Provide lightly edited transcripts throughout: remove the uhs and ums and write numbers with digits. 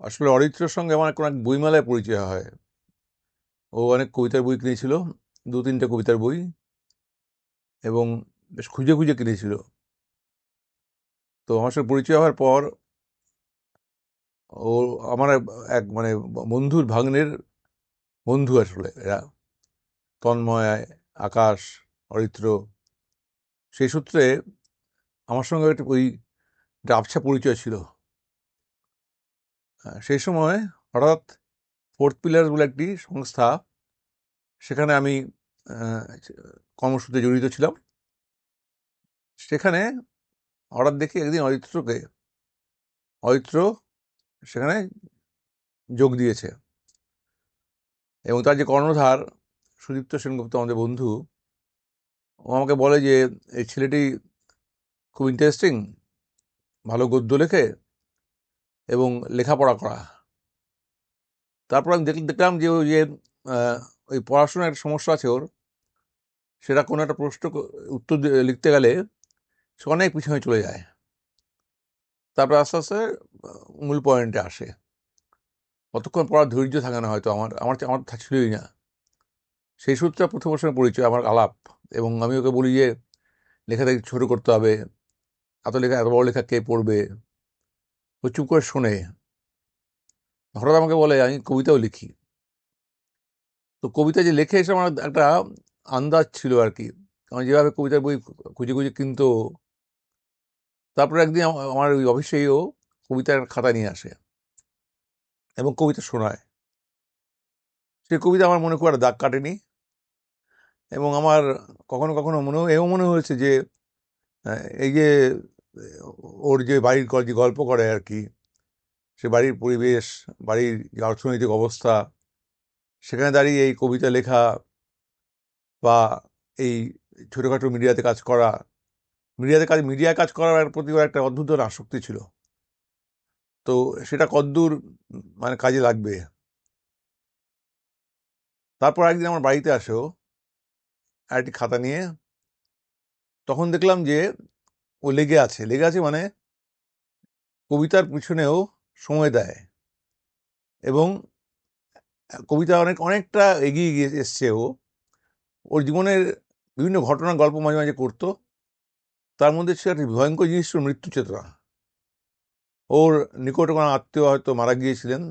আসলে অরিত্রর সঙ্গে আমার কোনো এক বইমেলায় পরিচয় হয়। ও অনেক কবিতার বই কিনেছিল, 2-3টে কবিতার বই, এবং বেশ খুঁজে খুঁজে কিনেছিল। তো আমার সাথে পরিচয় হওয়ার পর ও আমার এক মানে বন্ধুর ভাগ্নের বন্ধু, আসলে এরা তন্ময়, আকাশ, অরিত্র। সেই সূত্রে আমার সঙ্গে একটা আবছা পরিচয় ছিল। সেই সময় হঠাৎ ফোর্থ পিলার বলে একটি সংস্থা, সেখানে আমি আহ, কর্মসূচিতে জড়িত ছিলাম। সেখানে হঠাৎ দেখি একদিন অরিত্র সেখানে যোগ দিয়েছে, এবং তার যে কর্ণধার সুদীপ্ত সেনগুপ্ত, আমাদের বন্ধু, ও আমাকে বলে যে এই ছেলেটি খুব ইন্টারেস্টিং, ভালো গদ্য লেখে এবং লেখাপড়া করা। তারপর আমি দেখলাম যে আহ, ওই পড়াশোনার একটা সমস্যা আছে ওর। সেটা কোনো একটা প্রশ্ন উত্তর লিখতে গেলে সে অনেক পিছনে চলে যায়। তারপর আস্তে আস্তে মূল পয়েন্টে আসে। অতক্ষণ পড়ার ধৈর্য থাকে না হয়তো আমার আমার আমার ছিলই না। সেই সূত্রে প্রথম ওর সঙ্গে পরিচয়, আমার আলাপ। এবং আমি ওকে বলি যে লেখাটা একটু ছোট করতে হবে, এত বড় লেখা কে পড়বে। ও চুপ করে শোনে। হঠাৎ আমাকে বলে আমি কবিতাও লিখি। তো কবিতা যে লেখে এসে আমার একটা আন্দাজ ছিল আর কি, কারণ যেভাবে কবিতার বই খুঁজে খুঁজে কিনতো। তারপর একদিন আমার ওই অফিসেই ও কবিতার খাতা নিয়ে আসে এবং কবিতা শোনায়। সে কবিতা আমার মনে খুব একটা দাগ কাটেনি, এবং আমার কখনো কখনো এও মনে হয়েছে যে এই যে ওর যে বাড়ির যে গল্প করে আর কি, সে বাড়ির পরিবেশ, বাড়ির যে অর্থনৈতিক অবস্থা, সেখানে দাঁড়িয়ে এই কবিতা লেখা বা এই ছোটোখাটো মিডিয়ায় কাজ করার প্রতি ওর একটা অদ্ভুত ধরনের আসক্তি ছিল। তো সেটা কদ্দূর মানে কাজে লাগবে। তারপর একদিন আমার বাড়িতে আসেও আরেকটি খাতা নিয়ে। তখন দেখলাম যে ও লেগে আছে মানে কবিতার পিছনেও সময় দেয়, এবং কবিতা অনেকটা এগিয়ে গিয়ে এসছে ও। ওর জীবনের বিভিন্ন ঘটনার গল্প মাঝে মাঝে করতো। তার মধ্যে ছিল একটা ভয়ঙ্কর জিনিস ছিল মৃত্যু চেতনা। ওর নিকট কোনো আত্মীয় হয়তো মারা গিয়েছিলেন,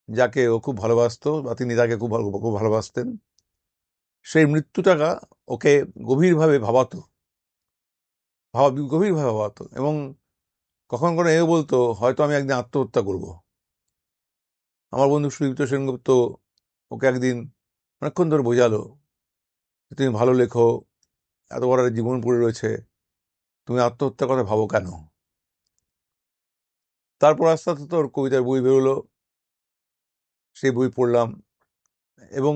যাকে ও খুব ভালোবাসতো বা তিনি তাকে খুব ভালোবাসতেন। সেই মৃত্যুটাকা ওকে গভীরভাবে গভীরভাবে ভাবাতো, এবং কখন কোনো এও বলতো হয়তো আমি একদিন আত্মহত্যা করব। আমার বন্ধু সুদীপ্ত সেনগুপ্ত ওকে একদিন অনেকক্ষণ ধরে বোঝালো যে তুমি ভালো লেখো, এত বড় একটা জীবন পড়ে রয়েছে, তুমি আত্মহত্যার কথা ভাবো কেন। তারপর আস্তে আস্তে তোর কবিতার বই বেরোলো, সেই বই পড়লাম, এবং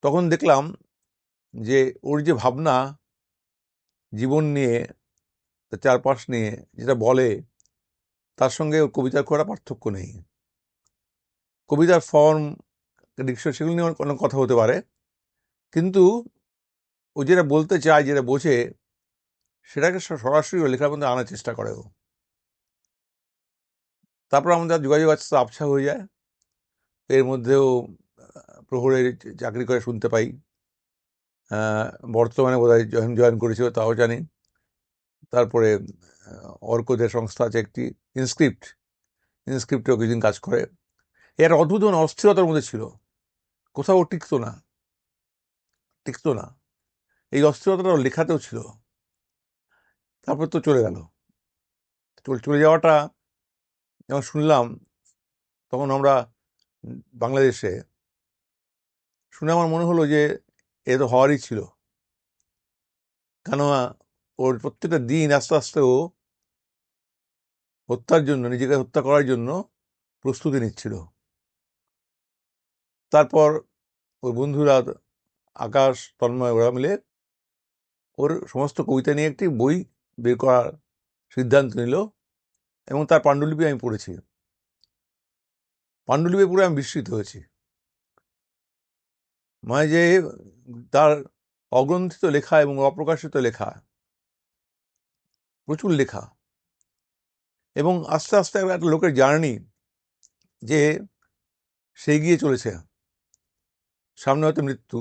তখন দেখলাম যে ওর যে ভাবনা জীবন নিয়ে, তার চারপাশ নিয়ে যেটা বলে, তার সঙ্গে ওর কবিতার খুব একটা পার্থক্য নেই। কবিতার ফর্ম, ডিকশন, সেগুলো নিয়ে অনেক কথা হতে পারে, কিন্তু ও যেটা বলতে চায়, যেটা বোঝে, সেটাকে সরাসরি ও লেখার মধ্যে আনার চেষ্টা করে ও। তারপর আমাদের যোগাযোগ আস্তে আস্তে আবছা হয়ে যায়। এর মধ্যেও প্রহরে চাকরি করে শুনতে পাই। আহ, বর্তমানে বোধহয় জয়েন করেছিল তাও জানি। তারপরে অর্কদের সংস্থা আছে একটি, ইনস্ক্রিপ্টেও কিছুদিন কাজ করে। এর অদ্ভুত অস্থিরতার মধ্যে ছিল, কোথাও ও টিকতো না। এই অস্থিরতাটা ওর লেখাতেও ছিল। তারপর তো চলে গেল। চলে যাওয়াটা যখন শুনলাম, তখন আমরা বাংলাদেশে শুনে আমার মনে হলো যে এ তো হওয়ারই ছিল। কেননা ওর প্রত্যেকটা দিন আস্তে আস্তে ও নিজেকে হত্যা করার জন্য প্রস্তুতি নিচ্ছিল। তারপর ওর বন্ধুরা আকাশ, তন্ময়, ওরা মিলে ওর সমস্ত কবিতা নিয়ে একটি বই বের করার সিদ্ধান্ত নিল, এবং তার পাণ্ডুলিপি আমি পড়েছি। পাণ্ডুলিপি পড়ে আমি বিস্মিত হয়েছি। মানে যে তার অগ্রন্থিত লেখা এবং অপ্রকাশিত লেখা, প্রচুর লেখা, এবং আস্তে আস্তে একটা লোকের জার্নি, যে সে এগিয়ে চলেছে, সামনে হয়তো মৃত্যু,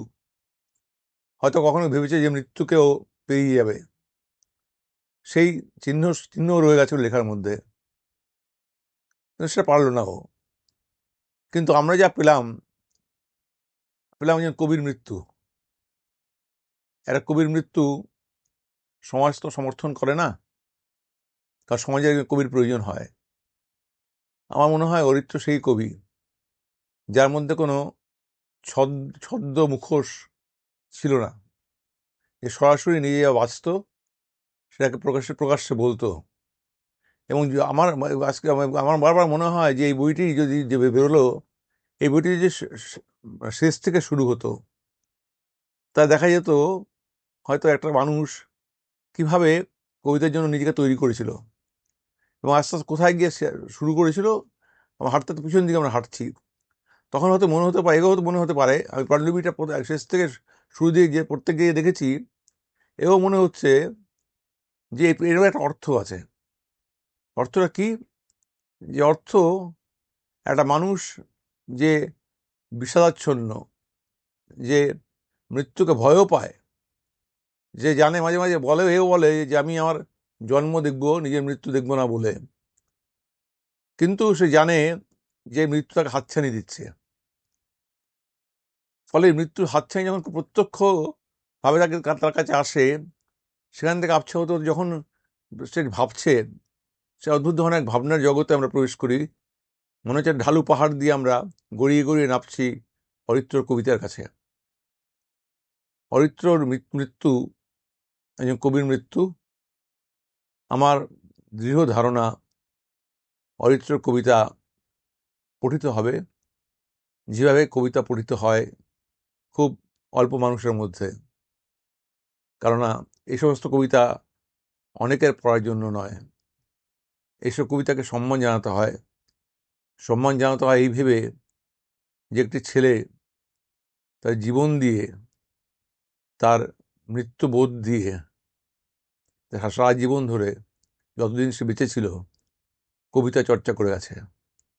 হয়তো কখনো ভেবেছে যে মৃত্যুকেও পেরিয়ে যাবে, সেই চিহ্ন চিহ্ন রয়ে গেছে ওর লেখার মধ্যে, কিন্তু সেটা পারলো না ও। কিন্তু আমরা যা পেলাম একজন কবির মৃত্যু। একটা কবির মৃত্যু সমাজ তো সমর্থন করে না, কারণ সমাজে একজন কবির প্রয়োজন হয়। আমার মনে হয় অরিত্র সেই কবি যার মধ্যে কোনো ছদ্ম মুখোশ ছিল না, যে সরাসরি নিজে যা বাঁচত সেটাকে প্রকাশ্যে বলতো। এবং আমার আজকে আমার বারবার মনে হয় যে এই বইটি যদি যে বেরোলো, এই বইটি যে শেষ থেকে শুরু হতো, তা দেখা যেত হয়তো একটা মানুষ কিভাবে কবিতার জন্য নিজেকে তৈরি করেছিল এবং আস্তে আস্তে কোথায় গিয়ে শুরু করেছিল। আমার হাঁটতে তো পিছন দিকে আমরা হাঁটছি, তখন হয়তো মনে হতে পারে, এগো হয়তো মনে হতে পারে, আমি পাণ্ডুলিপিটা শেষ থেকে শুরু দিয়ে গিয়ে পড়তে গিয়ে দেখেছি, এও মনে হচ্ছে যে এরও একটা অর্থ আছে। অর্থটা কি? যে অর্থ একটা মানুষ যে বিষাদাচ্ছন্ন, যে মৃত্যুকে ভয়ও পায়, যে জানে মাঝে মাঝে এও বলে যে আমি আমার জন্ম দেখবো, নিজের মৃত্যু দেখবো না বলে, কিন্তু সে জানে যে মৃত্যু তাকে হাতছানি দিচ্ছে। ফলে মৃত্যুর হাতছানি যখন প্রত্যক্ষ ভাবে তার কাছে আসে, সেখান থেকে আপছে হতো যখন সে ভাবছে, সে অদ্ভুত ধরনের এক ভাবনার জগতে আমরা প্রবেশ করি। মনে হচ্ছে ঢালু পাহাড় দিয়ে আমরা গড়িয়ে গড়িয়ে নামছি অরিত্রর কবিতার কাছে। অরিত্রর মৃত্যু, একজন কবির মৃত্যু, আমার দৃঢ় ধারণা অরিত্রর কবিতা পঠিত হবে যেভাবে কবিতা পঠিত হয় খুব অল্প মানুষের মধ্যে। কেননা এই সমস্ত কবিতা অনেকের পড়ার জন্য নয়, এইসব কবিতাকে সম্মান জানাতে হয়। সম্মান জানাতে হয় এই ভেবে যে একটি ছেলে তার জীবন দিয়ে, তার মৃত্যুবোধ দিয়ে, সারা জীবন ধরে যতদিন সে বেঁচে ছিল কবিতা চর্চা করে গেছে।